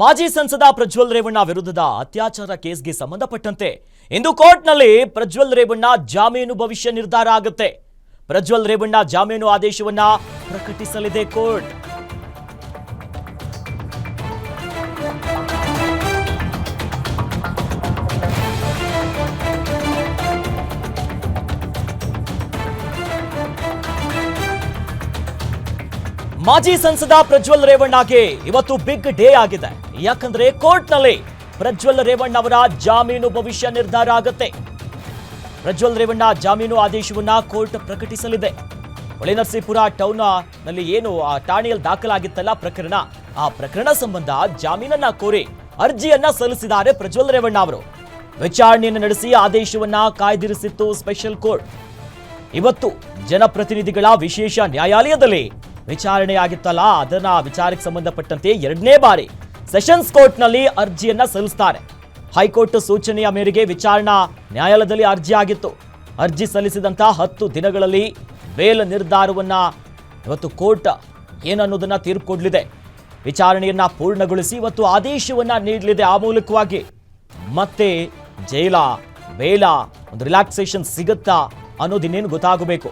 ಮಾಜಿ ಸಂಸದ ಪ್ರಜ್ವಲ್ ರೇವಣ್ಣ ವಿರುದ್ಧದ ಅತ್ಯಾಚಾರ ಕೇಸ್ಗೆ ಸಂಬಂಧಪಟ್ಟಂತೆ ಇಂದು ಕೋರ್ಟ್ನಲ್ಲಿ ಪ್ರಜ್ವಲ್ ರೇವಣ್ಣ ಜಾಮೀನು ಭವಿಷ್ಯ ನಿರ್ಧಾರ ಆಗುತ್ತೆ. ಪ್ರಜ್ವಲ್ ರೇವಣ್ಣ ಜಾಮೀನು ಆದೇಶವನ್ನ ಪ್ರಕಟಿಸಲಿದೆ ಕೋರ್ಟ್. ಮಾಜಿ ಸಂಸದ ಪ್ರಜ್ವಲ್ ರೇವಣ್ಣಗೆ ಇವತ್ತು ಬಿಗ್ ಡೇ ಆಗಿದೆ. ಯಾಕಂದ್ರೆ ಕೋರ್ಟ್ನಲ್ಲಿ ಪ್ರಜ್ವಲ್ ರೇವಣ್ಣ ಅವರ ಜಾಮೀನು ಭವಿಷ್ಯ ನಿರ್ಧಾರ ಆಗುತ್ತೆ. ಪ್ರಜ್ವಲ್ ರೇವಣ್ಣ ಜಾಮೀನು ಆದೇಶವನ್ನ ಕೋರ್ಟ್ ಪ್ರಕಟಿಸಲಿದೆ. ಹೊಳೆನರಸೀಪುರ ಟೌನ್ ನಲ್ಲಿ ಏನು ಆ ಠಾಣೆಯಲ್ಲಿ ದಾಖಲಾಗಿತ್ತಲ್ಲ ಪ್ರಕರಣ, ಆ ಪ್ರಕರಣ ಸಂಬಂಧ ಜಾಮೀನನ್ನ ಕೋರಿ ಅರ್ಜಿಯನ್ನ ಸಲ್ಲಿಸಿದ್ದಾರೆ ಪ್ರಜ್ವಲ್ ರೇವಣ್ಣ ಅವರು. ವಿಚಾರಣೆಯನ್ನು ನಡೆಸಿ ಆದೇಶವನ್ನ ಕಾಯ್ದಿರಿಸಿತ್ತು ಸ್ಪೆಷಲ್ ಕೋರ್ಟ್. ಇವತ್ತು ಜನಪ್ರತಿನಿಧಿಗಳ ವಿಶೇಷ ನ್ಯಾಯಾಲಯದಲ್ಲಿ ವಿಚಾರಣೆ ಆಗಿತ್ತಲ್ಲ, ಅದನ್ನ ವಿಚಾರಕ್ಕೆ ಸಂಬಂಧಪಟ್ಟಂತೆ ಎರಡನೇ ಬಾರಿ ಸೆಷನ್ಸ್ ಕೋರ್ಟ್ ನಲ್ಲಿ ಅರ್ಜಿಯನ್ನ ಸಲ್ಲಿಸ್ತಾರೆ. ಹೈಕೋರ್ಟ್ ಸೂಚನೆಯ ಮೇರೆಗೆ ವಿಚಾರಣಾ ನ್ಯಾಯಾಲಯದಲ್ಲಿ ಅರ್ಜಿ ಆಗಿತ್ತು. ಅರ್ಜಿ ಸಲ್ಲಿಸಿದಂತ 10 ದಿನಗಳಲ್ಲಿ ಬೇಲ್ ನಿರ್ಧಾರವನ್ನ ಇವತ್ತು ಕೋರ್ಟ್ ಏನನ್ನೋದನ್ನ ತೀರ್ಪು ಕೊಡಲಿದೆ. ವಿಚಾರಣೆಯನ್ನ ಪೂರ್ಣಗೊಳಿಸಿ ಇವತ್ತು ಆದೇಶವನ್ನ ನೀಡಲಿದೆ. ಆ ಮೂಲಕವಾಗಿ ಮತ್ತೆ ಜೈಲ ಬೇಲ ಒಂದು ರಿಲ್ಯಾಕ್ಸೇಷನ್ ಸಿಗುತ್ತಾ ಅನ್ನೋದಿನ್ನೇನು ಗೊತ್ತಾಗಬೇಕು.